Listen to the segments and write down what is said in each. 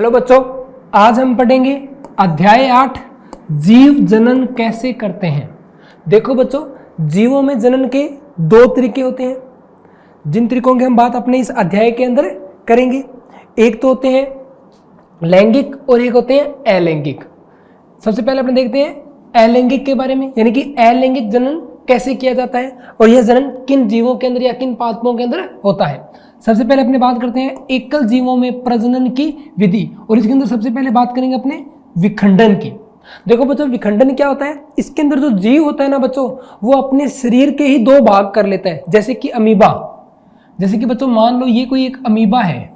Hello बच्चों, आज हम पढ़ेंगे अध्याय 8 जीव जनन कैसे करते हैं। देखो बच्चों, जीवों में जनन के दो तरीके होते हैं, जिन तरीकों की हम बात अपने इस अध्याय के अंदर करेंगे। एक तो होते हैं लैंगिक और एक होते हैं अलैंगिक। सबसे पहले अपने देखते हैं अलैंगिक के बारे में, यानी कि अलैंगिक जनन कैसे किया जाता है और यह जनन किन जीवों के अंदर या किन पादपों के अंदर होता है। सबसे पहले अपने बात करते हैं एकल जीवों में प्रजनन की विधि, और इसके अंदर सबसे पहले बात करेंगे अपने विखंडन की। देखो बच्चों, विखंडन क्या होता है? इसके अंदर जो जीव होता है ना बच्चों, वो अपने शरीर के ही दो भाग कर लेता है, जैसे कि अमीबा। जैसे कि बच्चों मान लो ये कोई एक अमीबा है।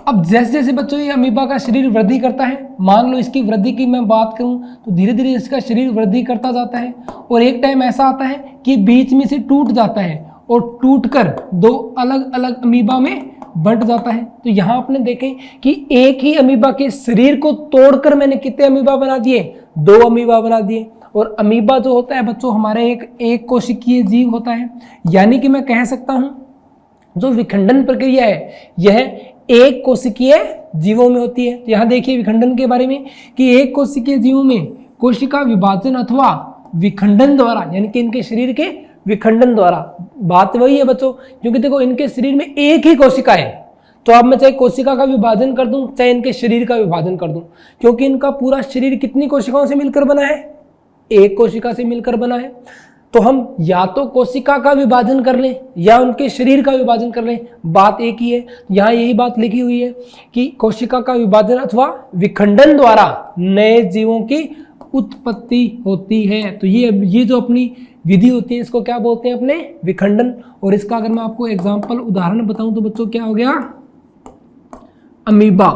अब जैसे जैसे बच्चों ये अमीबा का शरीर वृद्धि करता है, मान लो इसकी वृद्धि की मैं बात करूं तो धीरे धीरे इसका शरीर वृद्धि करता जाता है, और एक टाइम ऐसा आता है कि बीच में से टूट जाता है और टूटकर दो अलग अलग अमीबा में बंट जाता है। तो यहाँ आपने देखें कि एक ही अमीबा के शरीर को तोड़कर मैंने कितने अमीबा बना दिए? दो अमीबा बना दिए। और अमीबा जो होता है बच्चों हमारे एक कोशिकीय जीव होता है, यानी कि मैं कह सकता हूं जो विखंडन प्रक्रिया है यह एक कोशिकीय जीवों में होती है। तो यहाँ देखिए विखंडन के बारे में कि एक कोशिकीय जीवों में कोशिका विभाजन अथवा विखंडन द्वारा, यानी कि इनके शरीर के विखंडन द्वारा, बात वही है बच्चों, क्योंकि देखो इनके शरीर में एक ही कोशिका है। तो अब मैं चाहे कोशिका का विभाजन कर दूं चाहे इनके शरीर का विभाजन कर दूं, क्योंकि इनका पूरा शरीर कितनी कोशिकाओं से मिलकर बना है? एक कोशिका से मिलकर बना है। तो हम या तो कोशिका का विभाजन कर लें या उनके शरीर का विभाजन कर लें, बात एक ही है। यहाँ यही बात लिखी हुई है कि कोशिका का विभाजन अथवा विखंडन द्वारा नए जीवों की उत्पत्ति होती है। तो ये जो अपनी विधि होती है इसको क्या बोलते हैं? अपने विखंडन। और इसका अगर मैं आपको एग्जाम्पल उदाहरण बताऊं तो बच्चों क्या हो गया? अमीबा।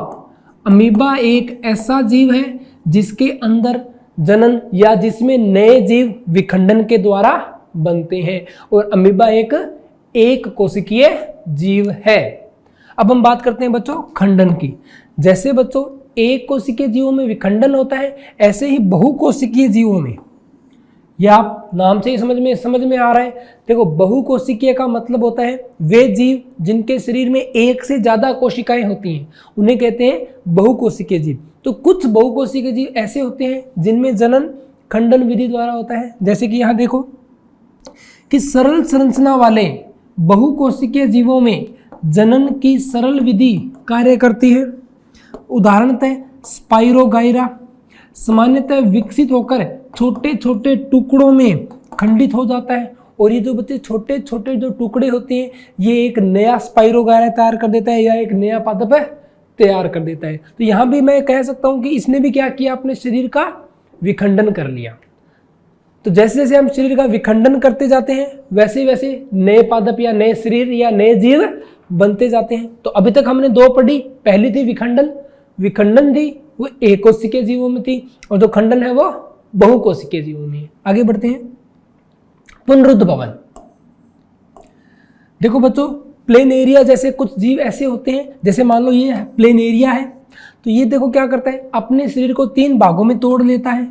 अमीबा एक ऐसा जीव है जिसके अंदर जनन या जिसमें नए जीव विखंडन के द्वारा बनते हैं, और अमीबा एक कोशिकीय जीव है। अब हम बात करते हैं बच्चों खंडन की। जैसे बच्चों एक कोशिकीय जीवों में विखंडन होता है, ऐसे ही बहुकोशिकीय जीवों में, यह आप नाम से ही समझ में आ रहा है। देखो बहुकोशिकीय का मतलब होता है वे जीव जिनके शरीर में एक से ज्यादा कोशिकाएं होती हैं, उन्हें कहते हैं बहुकोशिकीय जीव। तो कुछ बहुकोशिकीय जीव ऐसे होते हैं जिनमें जनन खंडन विधि द्वारा होता है। जैसे कि यहाँ देखो कि सरल संरचना वाले बहुकोशिकीय जीवों में जनन की सरल विधि कार्य करती है। उदाहरणतः स्पाइरोगाइरा सामान्यतः विकसित होकर छोटे छोटे टुकड़ों में खंडित हो जाता है, और ये जो बच्चे छोटे छोटे जो टुकड़े होते हैं ये एक नया स्पाइरोगाइरा तैयार कर देता है या एक नया पादप तैयार कर देता है। तो यहाँ भी मैं कह सकता हूँ कि इसने भी क्या किया? अपने शरीर का विखंडन कर लिया। तो जैसे जैसे हम शरीर का विखंडन करते जाते हैं वैसे वैसे नए पादप या नए शरीर या नए जीव बनते जाते हैं। तो अभी तक हमने दो पढ़ी, पहली थी विखंडन थी वो एक कोशिकीय जीवों में थी, और जो खंडन है वो बहुकोशिकीय जीवों में है। आगे बढ़ते हैं पुनरुद्भवन। देखो बच्चों प्लेनेरिया जैसे कुछ जीव ऐसे होते हैं, जैसे मान लो ये प्लेनेरिया है, तो ये देखो क्या करता है? अपने शरीर को 3 भागों में तोड़ लेता है।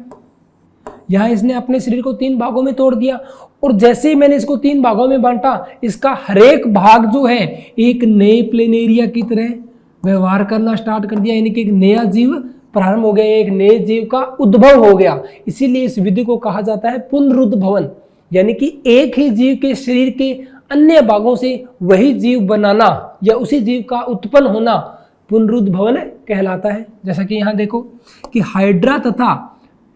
यहाँ इसने अपने शरीर को 3 भागों में तोड़ दिया, और जैसे ही मैंने इसको 3 भागों में बांटा, इसका हरेक भाग जो है एक नए प्लेनेरिया की तरह व्यवहार करना स्टार्ट कर दिया, यानी कि एक नया जीव प्रारंभ हो गया, एक नए जीव का उद्भव हो गया। इसीलिए इस विधि को कहा जाता है पुनरुद्भवन, यानी कि एक ही जीव के शरीर के अन्य भागों से वही जीव बनाना या उसी जीव का उत्पन्न होना पुनरुद्भवन कहलाता है। जैसा कि यहाँ देखो कि हाइड्रा तथा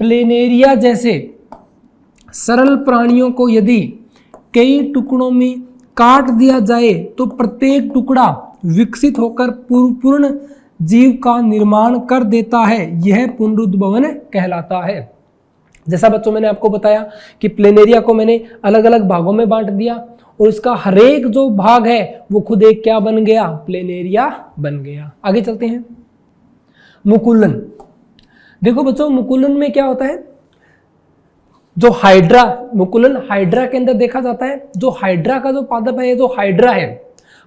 प्लेनेरिया जैसे सरल प्राणियों को यदि कई टुकड़ों में काट दिया जाए तो प्रत्येक टुकड़ा विकसित होकर पूर्ण जीव का निर्माण कर देता है। यह पुनरुद्भवन कहलाता है। जैसा बच्चों मैंने आपको बताया कि प्लेनेरिया को मैंने अलग अलग भागों में बांट दिया, और इसका हरेक जो भाग है वो खुद एक क्या बन गया? प्लेनेरिया बन गया। आगे चलते हैं मुकुलन। देखो बच्चों मुकुलन में क्या होता है? जो मुकुलन हाइड्रा के अंदर देखा जाता है। जो हाइड्रा का जो पादप है, जो हाइड्रा है,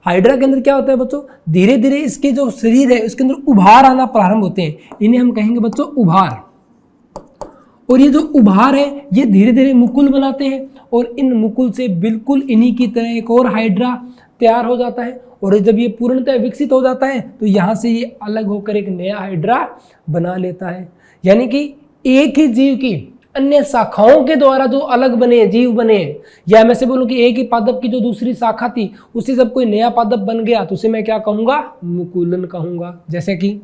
हाइड्रा के अंदर क्या होता है बच्चों? धीरे धीरे इसके जो शरीर है उसके अंदर उभार आना प्रारंभ होते हैं। इन्हें हम कहेंगे बच्चों उभार। और ये जो उभार है ये धीरे धीरे मुकुल बनाते हैं और इन मुकुल से बिल्कुल इन्हीं की तरह एक और हाइड्रा तैयार हो जाता है। और जब ये पूर्णतः विकसित हो जाता है तो यहाँ से ये अलग होकर एक नया हाइड्रा बना लेता है। यानी कि एक ही जीव की अन्य शाखाओं के द्वारा जो अलग बने जीव बने, या मैं से बोलूं कि एक ही पादप की जो दूसरी शाखा थी उसी जब कोई नया पादप बन गया तो उसे मैं क्या कहूंगा, मुकुलन कहूंगा। जैसे कि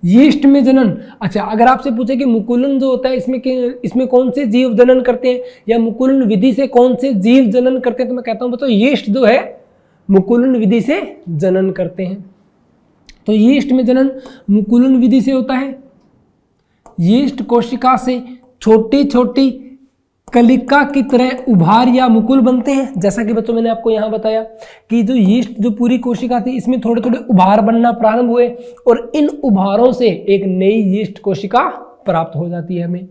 यीस्ट में जनन। अच्छा, अगर आपसे पूछे कि मुकुलन जो होता है इसमें कौन से जीव जनन करते हैं या मुकुलन विधि से कौन से जीव जनन करते हैं, तो मैं कहता हूं बच्चों यीस्ट जो है मुकुलन विधि से जनन करते हैं। तो यीस्ट में जनन मुकुलन विधि से होता है। यीस्ट कोशिका से छोटी छोटी कलिका की तरह उभार या मुकुल बनते हैं। जैसा कि बच्चों मैंने आपको यहाँ बताया कि जो यीस्ट जो पूरी कोशिका थी इसमें थोड़े थोड़े उभार बनना प्रारंभ हुए और इन उभारों से एक नई यीस्ट कोशिका प्राप्त हो जाती है हमें,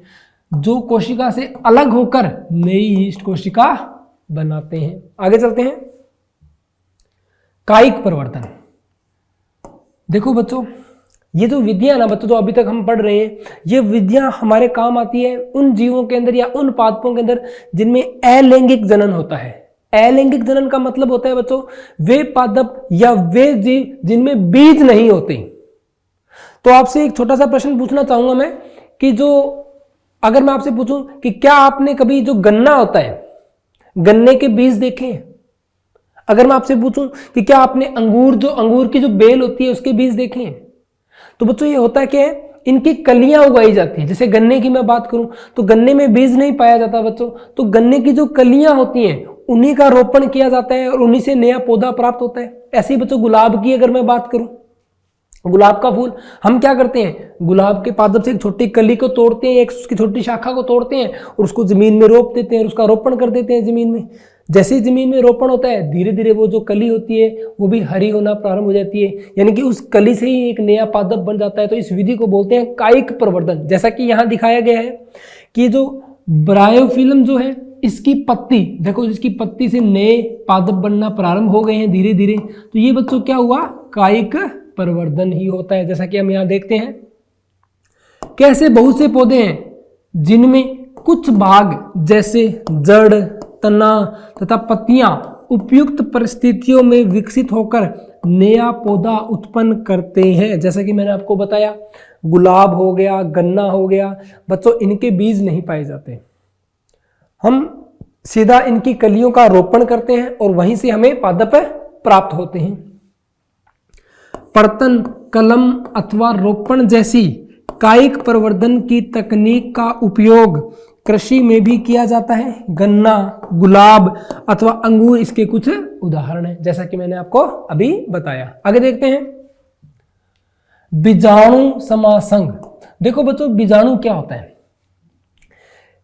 जो कोशिका से अलग होकर नई यीस्ट कोशिका बनाते हैं। आगे चलते हैं। कायिक परिवर्तन। देखो बच्चों, ये जो विधियां ना बच्चों जो अभी तक हम पढ़ रहे हैं, ये विधियां हमारे काम आती है उन जीवों के अंदर या उन पादपों के अंदर जिनमें अलैंगिक जनन होता है। अलैंगिक जनन का मतलब होता है बच्चों वे पादप या वे जीव जिनमें बीज नहीं होते। तो आपसे एक छोटा सा प्रश्न पूछना चाहूंगा मैं कि जो अगर मैं आपसे पूछूं कि क्या आपने कभी जो गन्ना होता है गन्ने के बीज देखे हैं? अगर मैं आपसे पूछूं कि क्या आपने अंगूर की जो बेल होती है उसके बीज देखे हैं? तो बच्चों ये होता क्या है, इनकी कलियां उगाई जाती है। जैसे गन्ने की मैं बात करूं तो गन्ने में बीज नहीं पाया जाता बच्चों, तो गन्ने की जो कलियां होती हैं उन्हीं का रोपण किया जाता है और उन्हीं से नया पौधा प्राप्त होता है। ऐसे ही बच्चों गुलाब की अगर मैं बात करूं, गुलाब का फूल हम क्या करते हैं, गुलाब के पादप से एक छोटी कली को तोड़ते हैं, एक उसकी छोटी शाखा को तोड़ते हैं और उसको जमीन में रोप देते हैं और उसका रोपण कर देते हैं जमीन में। जैसे ही जमीन में रोपण होता है धीरे धीरे वो जो कली होती है वो भी हरी होना प्रारंभ हो जाती है, यानी कि उस कली से ही एक नया पादप बन जाता है। तो इस विधि को बोलते हैं कायिक प्रवर्धन। जैसा कि यहाँ दिखाया गया है कि जो ब्रायोफिल्म जो है इसकी पत्ती देखो, जिसकी पत्ती से नए पादप बनना प्रारंभ हो गए हैं धीरे धीरे, तो ये बच्चों क्या हुआ, कायिक प्रवर्धन ही होता है। जैसा कि हम यहाँ देखते हैं कैसे बहुत से पौधे हैं जिनमें कुछ भाग जैसे जड़, तना तथा पत्तियां उपयुक्त परिस्थितियों में विकसित होकर नया पौधा उत्पन्न करते हैं। जैसा कि मैंने आपको बताया गुलाब हो गया, गन्ना हो गया, बच्चों इनके बीज नहीं पाए जाते, हम सीधा इनकी कलियों का रोपण करते हैं और वहीं से हमें पादप प्राप्त होते हैं। पर्तन, कलम अथवा रोपण जैसी कायिक प्रवर्धन की तकनीक का उपयोग कृषि में भी किया जाता है। गन्ना, गुलाब अथवा अंगूर इसके कुछ उदाहरण हैं, जैसा कि मैंने आपको अभी बताया। आगे देखते हैं बीजाणु समासंग। देखो बच्चों बीजाणु क्या होता है,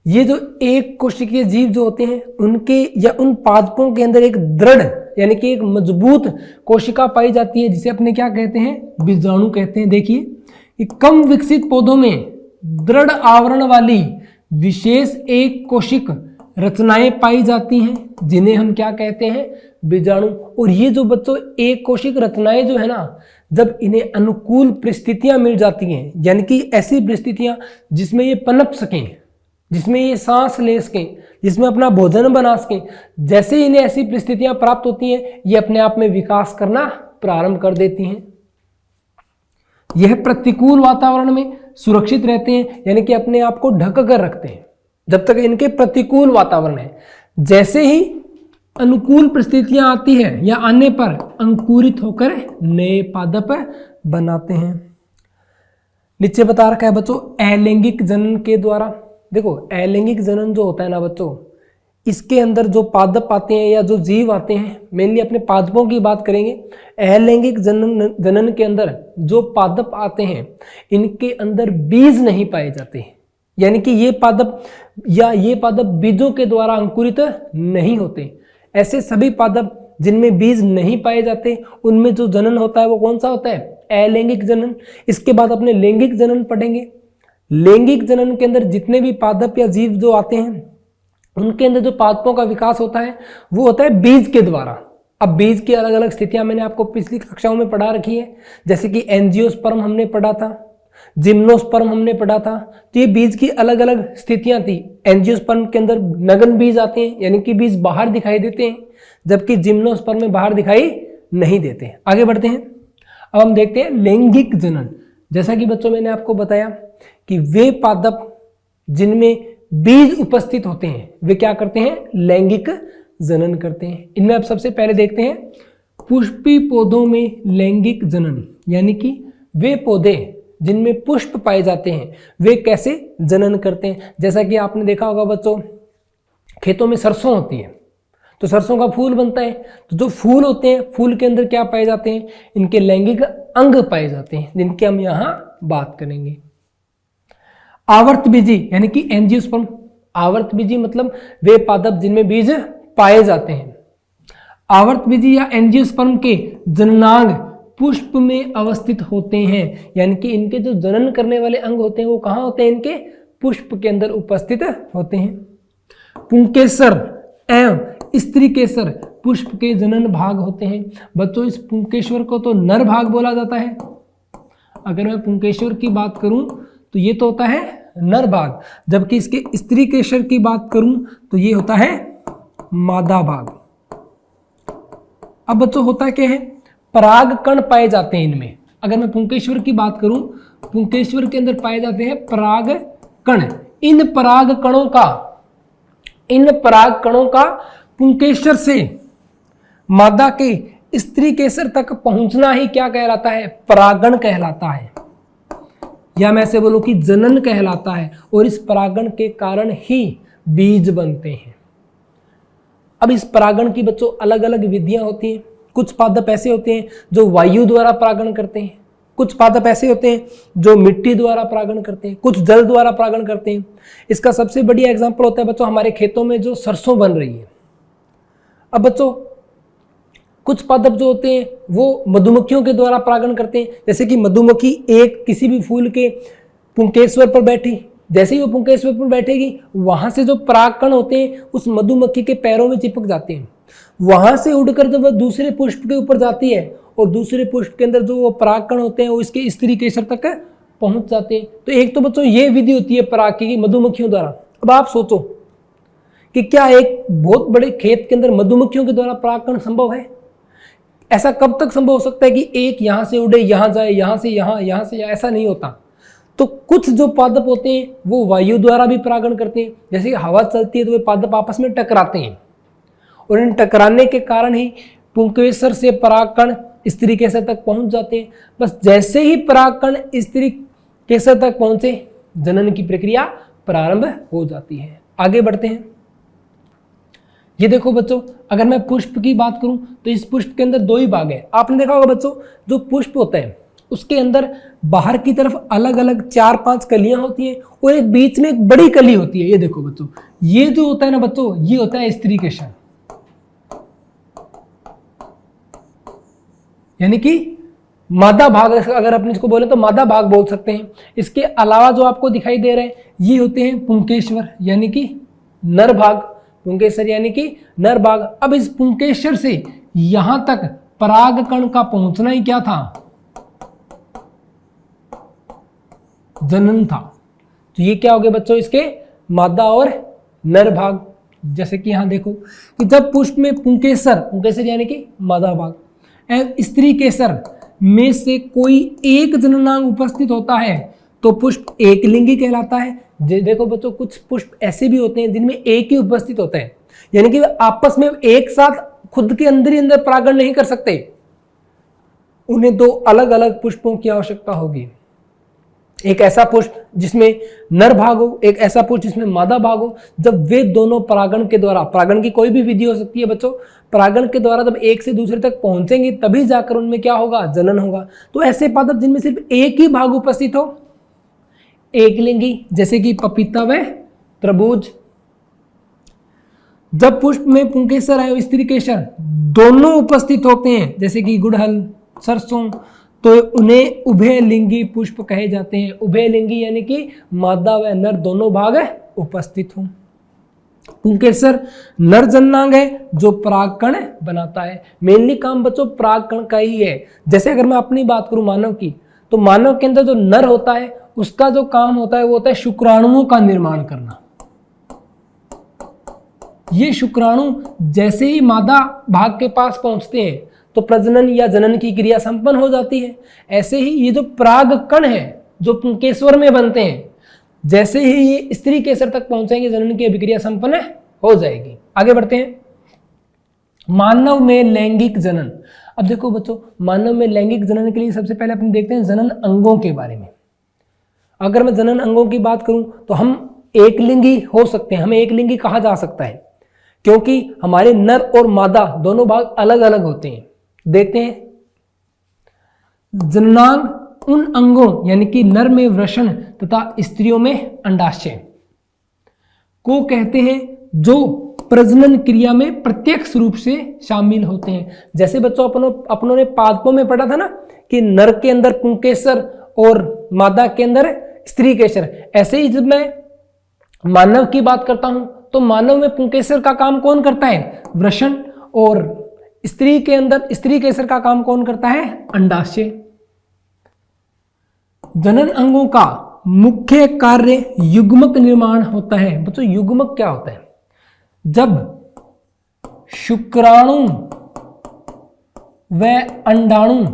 ये जो एक कोशिकीय जीव जो होते हैं उनके या उन पादपों के अंदर एक दृढ़ यानी कि एक मजबूत कोशिका पाई जाती है जिसे अपने क्या कहते हैं, बीजाणु कहते हैं। देखिए कम विकसित पौधों में दृढ़ आवरण वाली विशेष एक कोशिक रचनाएं पाई जाती हैं जिन्हें हम क्या कहते हैं, बीजाणु। और ये जो बच्चों एक कोशिक रचनाएं जो है ना, जब इन्हें अनुकूल परिस्थितियां मिल जाती हैं, यानी कि ऐसी परिस्थितियां जिसमें ये पनप सकें, जिसमें ये सांस ले सकें, जिसमें अपना भोजन बना सकें, जैसे ही इन्हें ऐसी परिस्थितियां प्राप्त होती हैं ये अपने आप में विकास करना प्रारंभ कर देती हैं। यह प्रतिकूल वातावरण में सुरक्षित रहते हैं, यानी कि अपने आप को ढक कर रखते हैं जब तक इनके प्रतिकूल वातावरण है। जैसे ही अनुकूल परिस्थितियां आती है या आने पर अंकुरित होकर नए पादप बनाते हैं। नीचे बता रखा है बच्चों अलैंगिक जनन के द्वारा। देखो अलैंगिक जनन जो होता है ना बच्चों, इसके अंदर जो पादप आते हैं या जो जीव आते हैं, मेनली अपने पादपों की बात करेंगे। अलैंगिक जनन के अंदर जो पादप आते हैं इनके अंदर बीज नहीं पाए जाते, यानी कि ये पादप बीजों के द्वारा अंकुरित नहीं होते। ऐसे सभी पादप जिनमें बीज नहीं पाए जाते उनमें जो जनन होता है वो कौन सा होता है, अलैंगिक जनन। इसके बाद अपने लैंगिक जनन पढ़ेंगे। लैंगिक जनन के अंदर जितने भी पादप या जीव जो आते हैं उनके अंदर जो पादपों का विकास होता है वो होता है बीज के द्वारा। अब बीज की अलग अलग स्थितियां मैंने आपको पिछली कक्षाओं में पढ़ा रखी है, जैसे कि एंजियोस्पर्म हमने पढ़ा था, जिम्नोस्पर्म हमने पढ़ा था। तो ये बीज की अलग अलग स्थितियां थी। एंजियोस्पर्म के अंदर नग्न बीज आते हैं, यानी कि बीज बाहर दिखाई देते हैं, जबकि जिम्नोस्पर्म में बाहर दिखाई नहीं देते। आगे बढ़ते हैं। अब हम देखते हैं लैंगिक जनन। जैसा कि बच्चों मैंने आपको बताया कि वे पादप जिनमें बीज उपस्थित होते हैं वे क्या करते हैं, लैंगिक जनन करते हैं। इनमें अब सबसे पहले देखते हैं पुष्पी पौधों में लैंगिक जनन, यानी कि वे पौधे जिनमें पुष्प पाए जाते हैं वे कैसे जनन करते हैं। जैसा कि आपने देखा होगा बच्चों, खेतों में सरसों होती है तो सरसों का फूल बनता है, तो जो फूल होते हैं फूल के अंदर क्या पाए जाते हैं, इनके लैंगिक अंग पाए जाते हैं, जिनकी हम यहां बात करेंगे। आवर्तबीजी यानी कि एंजियोस्पर्म। आवर्तबीजी मतलब वे पादप जिनमें बीज पाए जाते हैं। आवर्तबीजी या एंजियोस्पर्म के जननांग पुष्प में अवस्थित होते हैं, यानी कि इनके जो जनन करने वाले अंग होते हैं वो कहाँ होते हैं, इनके पुष्प के अंदर उपस्थित होते हैं। पुंकेसर एवं स्त्री केसर पुष्प के जनन भाग होते हैं। बच्चों इस पुंकेश्वर को तो नर भाग बोला जाता है। अगर मैं पुंकेश्वर की बात करूं तो ये तो होता है नर भाग, जबकि इसके स्त्री केसर की बात करूं तो ये होता है मादा भाग। अब बच्चों होता क्या है, पराग कण पाए जाते हैं इनमें। अगर मैं पुंकेश्वर की बात करूं, पुंकेश्वर के अंदर पाए जाते हैं पराग कण। इन पराग कणों का पुंकेश्वर से मादा के स्त्री केसर तक पहुंचना ही क्या कहलाता है, परागण कहलाता है, या मैं ऐसे बोलूं कि जनन कहलाता है। और इस परागण के कारण ही बीज बनते हैं। अब इस परागण की बच्चों अलग अलग विधियां होती हैं। कुछ पादप ऐसे होते हैं जो वायु द्वारा परागण करते हैं, कुछ पादप ऐसे होते हैं जो मिट्टी द्वारा परागण करते हैं, कुछ जल द्वारा परागण करते हैं। इसका सबसे बढ़िया एग्जांपल होता है बच्चों हमारे खेतों में जो सरसों बन रही है। अब बच्चों कुछ पादप जो होते हैं वो मधुमक्खियों के द्वारा परागण करते हैं। जैसे कि मधुमक्खी एक किसी भी फूल के पुंकेश्वर पर बैठी, जैसे ही वो पुंकेश्वर पर बैठेगी वहां से जो परागकण होते हैं उस मधुमक्खी के पैरों में चिपक जाते हैं। वहां से उड़कर जब वह दूसरे पुष्प के ऊपर जाती है और दूसरे पुष्प के अंदर जो वो परागकण होते हैं वो इसके स्त्री केसर तक पहुंच जाते हैं। तो एक तो बच्चों ये विधि होती है पराग की मधुमक्खियों द्वारा। अब आप सोचो कि क्या एक बहुत बड़े खेत के अंदर मधुमक्खियों के द्वारा परागकण संभव है? ऐसा कब तक संभव हो सकता है कि एक यहां से उड़े यहां जाए, यहां से यहां से यहां? ऐसा नहीं होता। तो कुछ जो पादप होते हैं वो वायु द्वारा भी परागण करते हैं। जैसे कि हवा चलती है तो वे पादप आपस में टकराते हैं और इन टकराने के कारण ही पुंकेसर से परागकण स्त्री केसर तक पहुंच जाते हैं। बस जैसे ही परागकण स्त्री केसर तक पहुंचे जनन की प्रक्रिया प्रारंभ हो जाती है। आगे बढ़ते हैं। ये देखो बच्चों, अगर मैं पुष्प की बात करूं तो इस पुष्प के अंदर दो ही भाग है। आपने देखा होगा बच्चों, जो पुष्प होता है उसके अंदर बाहर की तरफ अलग अलग 4-5 कलियां होती हैं और एक बीच में एक बड़ी कली होती है। ये देखो बच्चों, ये जो होता है ना बच्चों, ये होता है स्त्री केसर, यानी कि मादा भाग। अगर अपन इसको बोले तो मादा भाग बोल सकते हैं। इसके अलावा जो आपको दिखाई दे रहे हैं ये होते हैं पुंकेश्वर, यानी कि नर भाग। पुंकेश्वर यानी कि नर भाग। अब इस पुंकेश्वर से यहां तक परागकण का पहुंचना ही क्या था, जनन था। तो ये क्या हो गया बच्चों, इसके मादा और नर भाग। जैसे कि यहां देखो कि जब पुष्प में पुंकेसर यानी कि मादा भाग एवं स्त्री केसर में से कोई एक जननांग उपस्थित होता है तो पुष्प एक लिंगी कहलाता है। देखो बच्चों, कुछ पुष्प ऐसे भी होते हैं जिनमें एक ही उपस्थित होता है, यानी कि आपस में एक साथ खुद के अंदर ही अंदर परागण नहीं कर सकते। उन्हें दो अलग अलग पुष्पों की आवश्यकता होगी। एक ऐसा पुष्प जिसमें नर भाग हो, एक ऐसा पुष्प जिसमें मादा भाग हो। जब वे दोनों परागण के द्वारा, परागण की कोई भी विधि हो सकती है बच्चों, परागण के द्वारा जब एक से दूसरे तक पहुंचेंगे तभी जाकर उनमें क्या होगा, जनन होगा। तो ऐसे पादप जिनमें सिर्फ एक ही भाग उपस्थित हो, एक लिंगी, जैसे कि पपीता व तरबूज। जब पुष्प में पुंकेसर है स्त्री केसर दोनों उपस्थित होते हैं, जैसे कि गुड़हल, सरसों, तो उन्हें उभयलिंगी पुष्प कहे जाते हैं। उभयलिंगी यानी कि मादा व नर दोनों भाग उपस्थित हों। पुंकेसर नर जननांग है जो परागकण बनाता है। मेनली काम बच्चों परागकण का ही है। जैसे अगर मैं अपनी बात करूं मानव की, तो मानव के अंदर जो नर होता है उसका जो काम होता है वो होता है शुक्राणुओं का निर्माण करना। ये शुक्राणु जैसे ही मादा भाग के पास पहुंचते हैं तो प्रजनन या जनन की क्रिया संपन्न हो जाती है। ऐसे ही ये जो पराग कण है जो पुंकेश्वर में बनते हैं, जैसे ही ये स्त्री केसर तक पहुंचेंगे जनन की अभिक्रिया संपन्न हो जाएगी। आगे बढ़ते हैं। मानव में लैंगिक जनन। अब देखो बच्चों, मानव में लैंगिक जनन के लिए सबसे पहले अपन देखते हैं जनन अंगों के बारे में। अगर मैं जनन अंगों की बात करूं तो हम एक लिंगी हो सकते हैं, हमें एक लिंगी कहा जा सकता है क्योंकि हमारे नर और मादा दोनों भाग अलग अलग होते हैं। देखते हैं, जननांग उन अंगों यानी कि नर में वृषण तथा स्त्रियों में अंडाशय को कहते हैं जो प्रजनन क्रिया में प्रत्यक्ष रूप से शामिल होते हैं। जैसे बच्चों अपनों ने पादपों में पढ़ा था ना कि नर के अंदर पुंकेसर और मादा के अंदर स्त्री केसर, ऐसे ही जब मैं मानव की बात करता हूं तो मानव में पुंकेसर का काम कौन करता है? वृषण। और स्त्री के अंदर स्त्री केसर का काम कौन करता है? अंडाशय। जनन अंगों का मुख्य कार्य युग्मक निर्माण होता है। बच्चों युग्मक क्या होता है? जब शुक्राणु व अंडाणु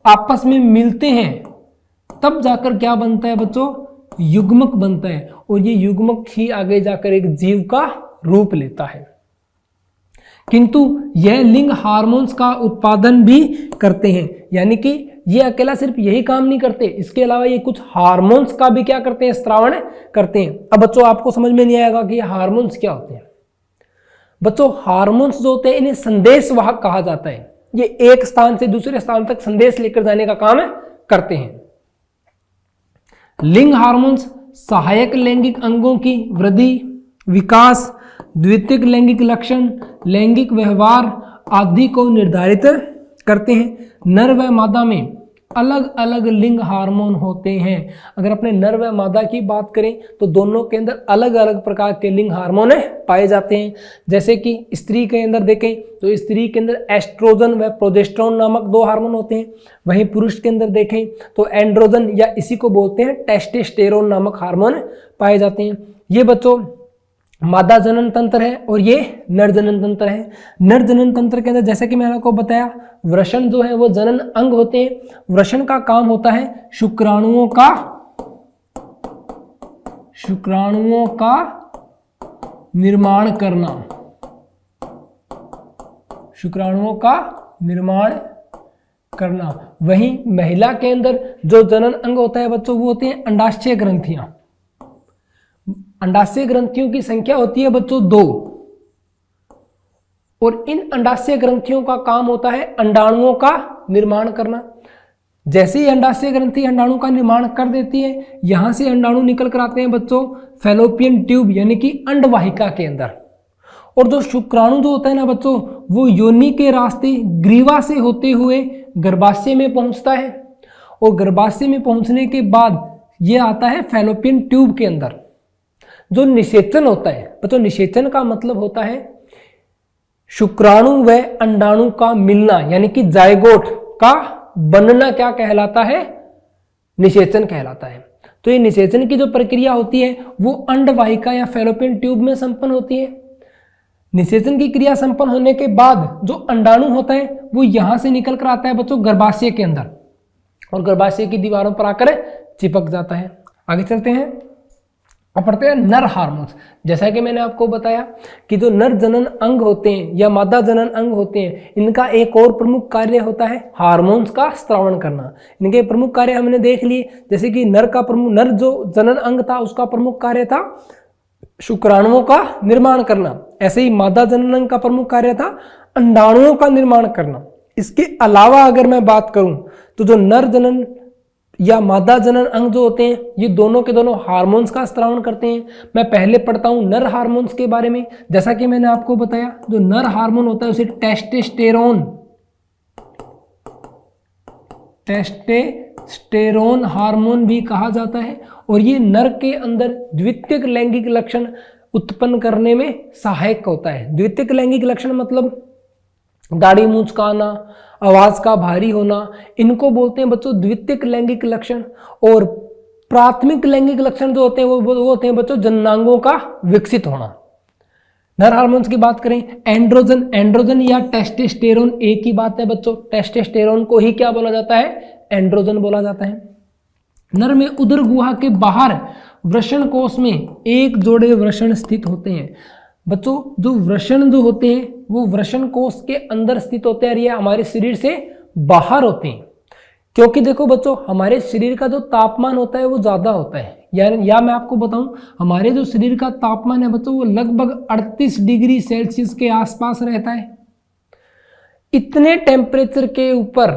आपस में मिलते हैं तब जाकर क्या बनता है बच्चों? युग्मक बनता है। और ये युग्मक ही आगे जाकर एक जीव का रूप लेता है। किंतु यह लिंग हार्मोन्स का उत्पादन भी करते हैं, यानी कि ये अकेला सिर्फ यही काम नहीं करते, इसके अलावा ये कुछ हार्मोन्स का भी क्या करते हैं? स्त्रावण करते हैं। अब बच्चों आपको समझ में नहीं आएगा कि ये हार्मोन्स क्या होते हैं। बच्चों हार्मोन्स जो होते हैं इन्हें संदेश वाहक कहा जाता है। ये एक स्थान से दूसरे स्थान तक संदेश लेकर जाने का काम करते हैं। लिंग हार्मोन्स सहायक लैंगिक अंगों की वृद्धि, विकास, द्वितीयक लैंगिक लक्षण, लैंगिक व्यवहार आदि को निर्धारित करते हैं। नर व मादा में अलग अलग लिंग हार्मोन होते हैं। अगर अपने नर व मादा की बात करें तो दोनों के अंदर अलग अलग प्रकार के लिंग हार्मोन पाए जाते हैं। जैसे कि स्त्री के अंदर देखें तो स्त्री के अंदर एस्ट्रोजन व प्रोजेस्टेरोन नामक दो हार्मोन होते हैं। वहीं पुरुष के अंदर देखें तो एंड्रोजन या इसी को बोलते हैं टेस्टोस्टेरोन नामक हार्मोन पाए जाते हैं। ये बच्चों मादा जनन तंत्र है और ये नर जनन तंत्र है। नर जनन तंत्र के अंदर जैसे कि मैंने आपको बताया वृषण जो है वो जनन अंग होते हैं। वृषण का काम होता है शुक्राणुओं का निर्माण करना, शुक्राणुओं का निर्माण करना। वहीं महिला के अंदर जो जनन अंग होता है बच्चों वो होते हैं अंडाशय ग्रंथियां। अंडाशय ग्रंथियों की संख्या होती है बच्चों 2 और इन अंडाशय ग्रंथियों का काम होता है अंडाणुओं का निर्माण करना। जैसे ही अंडाशय ग्रंथि अंडाणु का निर्माण कर देती है, यहां से अंडाणु निकल कर आते हैं बच्चों फैलोपियन ट्यूब यानी कि अंडवाहिका के अंदर। और जो शुक्राणु जो होता है ना बच्चों वो योनि के रास्ते ग्रीवा से होते हुए गर्भाशय में पहुंचता है और गर्भाशय में पहुंचने के बाद ये आता है फैलोपियन ट्यूब के अंदर। जो निषेचन होता है बच्चों, निषेचन का मतलब होता है शुक्राणु व अंडाणु का मिलना, यानी कि जायगोट का बनना क्या कहलाता है? निषेचन कहलाता है। तो ये निषेचन की जो प्रक्रिया होती है वो अंडवाहिका या फैलोपियन ट्यूब में संपन्न होती है। निषेचन की क्रिया संपन्न होने के बाद जो अंडाणु होता है वो यहां से निकल कर आता है बच्चों गर्भाशय के अंदर और गर्भाशय की दीवारों पर आकर चिपक जाता है। आगे चलते हैं, अब पढ़ते हैं नर हार्मोन्स। जैसा कि मैंने आपको बताया कि जो नर जनन अंग होते हैं या मादा जनन अंग होते हैं इनका एक और प्रमुख कार्य होता है हार्मोन्स का स्त्रावण करना। इनके प्रमुख कार्य हमने देख लिए, जैसे कि नर जो जनन अंग था उसका प्रमुख कार्य था शुक्राणुओं का निर्माण करना। ऐसे ही मादा जनन अंग का प्रमुख कार्य था अंडाणुओं का निर्माण करना। इसके अलावा अगर मैं बात करूं तो जो नर जनन या मादा जनन अंग जो होते हैं ये दोनों के दोनों हार्मोन्स का स्त्रावण करते हैं। मैं पहले पढ़ता हूं नर हार्मोन्स के बारे में। जैसा कि मैंने आपको बताया जो नर हार्मोन होता है उसे टेस्टोस्टेरोन हार्मोन भी कहा जाता है और ये नर के अंदर द्वितीयक लैंगिक लक्षण उत्पन्न करने में सहायक होता है। द्वितीयक लैंगिक लक्षण मतलब दाढ़ी मूंछ का आना, आवाज का भारी होना, इनको बोलते हैं बच्चों द्वितीयक लैंगिक लक्षण। और प्राथमिक लैंगिक लक्षण जो होते हैं वो होते हैं बच्चों जननांगों का विकसित होना। नर हार्मोन्स की बात करें, एंड्रोजन या टेस्टोस्टेरोन एक ही बात है बच्चों। टेस्टोस्टेरोन को ही क्या बोला जाता है? एंड्रोजन बोला जाता है। नर में उदर गुहा के बाहर वृषण कोश में एक जोड़े वृषण स्थित होते हैं। बच्चों जो वृषण जो होते हैं वो वृषण कोश के अंदर स्थित होते हैं और ये हमारे शरीर से बाहर होते हैं। क्योंकि देखो बच्चों हमारे शरीर का जो तापमान होता है वो ज्यादा होता है, या मैं आपको बताऊं हमारे जो शरीर का तापमान है बच्चों वो लगभग 38 डिग्री सेल्सियस के आसपास रहता है। इतने टेम्परेचर के ऊपर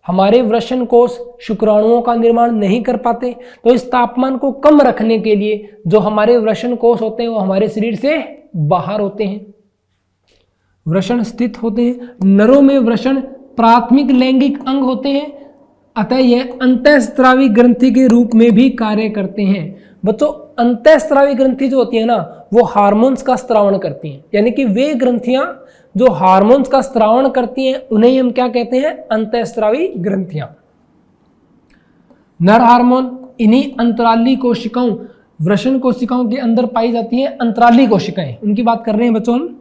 हमारे वृषण कोश शुक्राणुओं का निर्माण नहीं कर पाते, तो इस तापमान को कम रखने के लिए जो हमारे वृषण कोश होते हैं वो हमारे शरीर से बाहर होते हैं, वृषण स्थित होते हैं। नरों में वृषण प्राथमिक लैंगिक अंग होते हैं, अतः यह अंतःस्रावी ग्रंथि के रूप में भी कार्य करते हैं। बच्चों अंतःस्रावी ग्रंथि जो होती है ना वो हार्मोन्स का स्त्रावण करती हैं, यानी कि वे ग्रंथियां जो हार्मोन्स का स्त्रावण करती हैं उन्हें हम क्या कहते हैं? अंतःस्रावी ग्रंथियां। नर हार्मोन इन्हीं अंतराली कोशिकाओं वृषण कोशिकाओं के अंदर पाई जाती हैं। अंतराली कोशिकाएं उनकी बात कर रहे हैं बच्चों हम,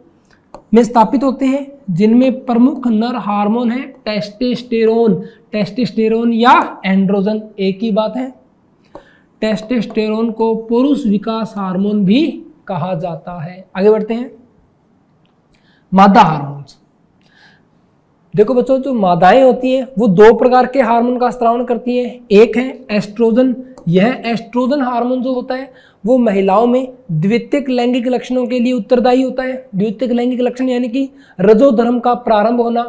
में स्थापित होते हैं, जिनमें प्रमुख नर हार्मोन है टेस्टोस्टेरोन या एंड्रोजन एक ही बात है। टेस्टोस्टेरोन को पुरुष विकास हार्मोन भी कहा जाता है। आगे बढ़ते हैं, मादा हार्मोन्स। देखो बच्चों जो मादाएं होती हैं वो दो प्रकार के हार्मोन का स्त्रावण करती हैं। एक है एस्ट्रोजन, यह एस्ट्रोजन हार्मोन जो होता है वो महिलाओं में द्वितीयक लैंगिक लक्षणों के लिए उत्तरदायी होता है। द्वितीयक लैंगिक लक्षण यानी कि रजोधर्म का प्रारंभ होना,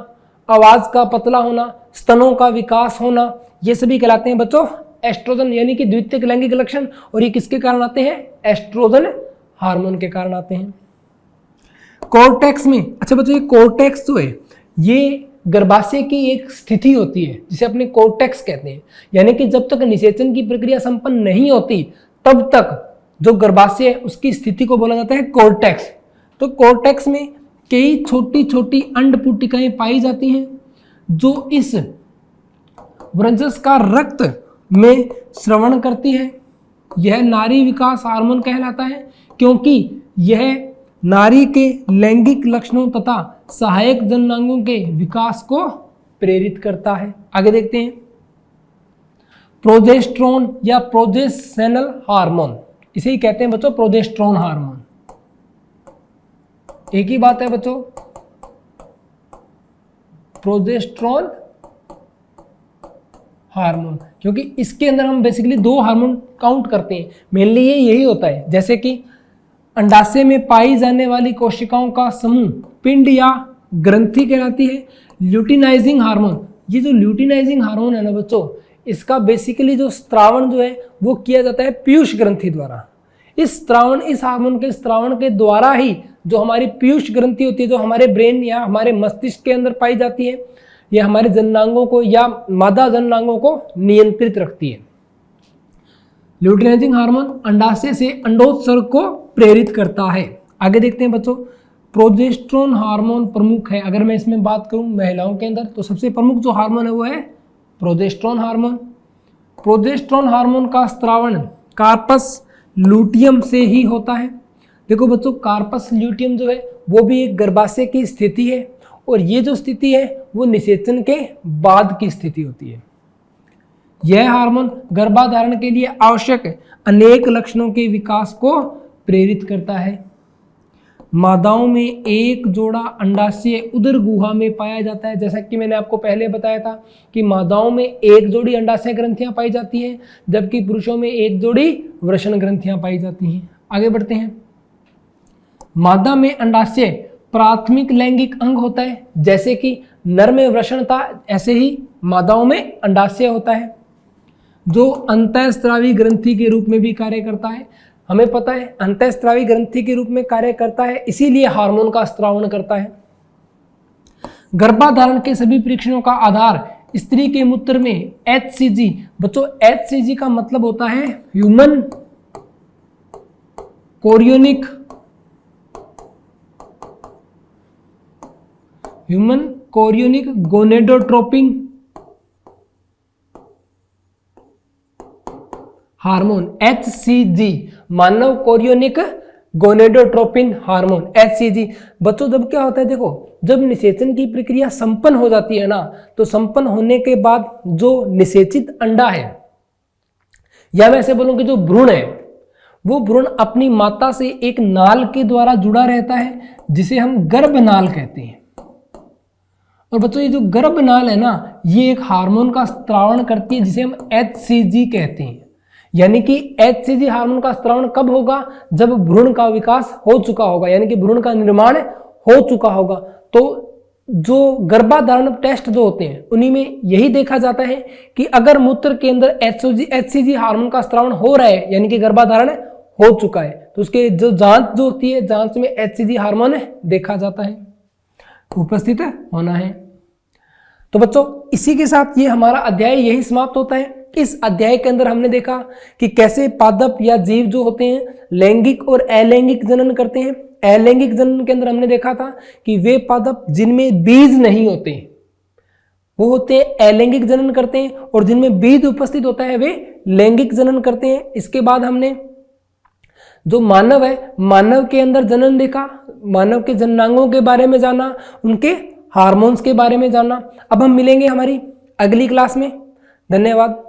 आवाज का पतला होना, स्तनों का विकास होना, ये सभी कहलाते हैं बच्चों एस्ट्रोजन यानी कि द्वितीयक लैंगिक लक्षण। और ये किसके कारण आते हैं? एस्ट्रोजन हार्मोन के कारण आते हैं। कोर्टेक्स में, अच्छा बच्चों ये कोर्टेक्स जो है ये गर्भाशय की एक स्थिति होती है जिसे अपने कोर्टेक्स कहते हैं, यानी कि जब तक निषेचन की प्रक्रिया संपन्न नहीं होती तब तक जो गर्भाशय है उसकी स्थिति को बोला जाता है कोर्टेक्स। तो कोर्टेक्स में कई छोटी छोटी अंडपुटिकाएं पाई जाती हैं जो इस वृंजस का रक्त में श्रवण करती है। यह नारी विकास हार्मोन कहलाता है क्योंकि यह नारी के लैंगिक लक्षणों तथा सहायक जननांगों के विकास को प्रेरित करता है। आगे देखते हैं, प्रोजेस्टेरोन या प्रोजेस्टेरोनल हार्मोन, इसे ही कहते हैं बच्चों प्रोजेस्टेरोन हार्मोन। एक ही बात है बच्चों, प्रोजेस्टेरोन हार्मोन, क्योंकि इसके अंदर हम बेसिकली दो हार्मोन काउंट करते हैं, मेनली ये यही होता है। जैसे कि अंडाशय में पाई जाने वाली कोशिकाओं का समूह पिंड या ग्रंथि कहलाती है। ल्यूटिनाइजिंग हार्मोन, ये जो ल्यूटिनाइजिंग हार्मोन है ना बच्चों, इसका बेसिकली जो स्त्रावण जो है वो किया जाता है पीयूष ग्रंथि द्वारा। इस हार्मोन के स्त्रावण के द्वारा ही जो हमारी पीयूष ग्रंथि होती है, जो हमारे ब्रेन या हमारे मस्तिष्क के अंदर पाई जाती है, यह हमारे जननांगों को या मादा जननांगों को नियंत्रित रखती है। ल्यूटिनाइजिंग हार्मोन अंडाशय से अंडोत्सर्ग को प्रेरित करता है। आगे देखते हैं बच्चों, प्रोजेस्टेरोन हार्मोन प्रमुख है। अगर मैं इसमें बात करूं महिलाओं के अंदर तो सबसे प्रमुख जो हार्मोन है वो है प्रोजेस्टेरोन हार्मोन। प्रोजेस्टेरोन हार्मोन का स्त्रावण कार्पस लूटियम से ही होता है। देखो बच्चों कार्पस ल्यूटियम जो है वो भी एक गर्भाशय की स्थिति है और ये जो स्थिति है वो निषेचन के बाद की स्थिति होती है। यह हार्मोन गर्भाधारण के लिए आवश्यक अनेक लक्षणों के विकास को प्रेरित करता है। मादाओं में एक जोड़ा अंडाशय उदर गुहा में पाया जाता है। जैसा कि मैंने आपको पहले बताया था कि मादाओं में एक जोड़ी अंडाशय ग्रंथियां पाई जाती हैं, जबकि पुरुषों में एक जोड़ी वृषण ग्रंथियां पाई जाती हैं। आगे बढ़ते हैं, मादा में अंडाशय प्राथमिक लैंगिक अंग होता है। जैसे कि नर में वृषण था, ऐसे ही मादाओं में अंडाशय होता है जो अंतःस्रावी ग्रंथि के रूप में भी कार्य करता है। हमें पता है अंतःस्रावी ग्रंथि के रूप में कार्य करता है, इसीलिए हार्मोन का स्त्रावण करता है। गर्भाधारण के सभी परीक्षणों का आधार स्त्री के मूत्र में HCG, बच्चों HCG का मतलब होता है human chorionic gonadotropin hormone HCG, मानव कोरियोनिक गोनेडोट्रोपिन हार्मोन HCG। बच्चों जब क्या होता है, देखो जब निषेचन की प्रक्रिया संपन्न हो जाती है ना, तो संपन्न होने के बाद जो निषेचित अंडा है, या मैं ऐसे बोलूं कि जो भ्रूण है, वो भ्रूण अपनी माता से एक नाल के द्वारा जुड़ा रहता है जिसे हम गर्भनाल कहते हैं। और बच्चों ये जो गर्भनाल है ना, ये एक हार्मोन का स्त्रावण करती है जिसे हम HCG कहते हैं। यानी कि HCG हार्मोन का स्त्रावण कब होगा, जब भ्रूण का विकास हो चुका होगा, यानी कि भ्रूण का निर्माण हो चुका होगा। तो जो गर्भाधारण टेस्ट जो होते हैं उन्हीं में यही देखा जाता है कि अगर मूत्र के अंदर HCG हार्मोन का स्त्रावण हो रहा है, यानी कि गर्भाधारण हो चुका है, तो उसके जो जांच जो होती है, जांच में HCG हार्मोन देखा जाता है, उपस्थित होना है। तो बच्चों इसी के साथ ये हमारा अध्याय यही समाप्त होता है। इस अध्याय के अंदर हमने देखा कि कैसे पादप या जीव जो होते हैं लैंगिक और अलैंगिक जनन करते हैं। अलैंगिक जनन के अंदर हमने देखा था कि वे पादप जिनमें बीज नहीं होते वो होते हैं अलैंगिक जनन करते हैं, और जिनमें बीज उपस्थित होता है वे लैंगिक जनन करते हैं। इसके बाद हमने जो मानव है, मानव के अंदर जनन देखा, मानव के जननांगों के बारे में जाना, उनके हार्मोन्स के बारे में जाना। अब हम मिलेंगे हमारी अगली क्लास में। धन्यवाद।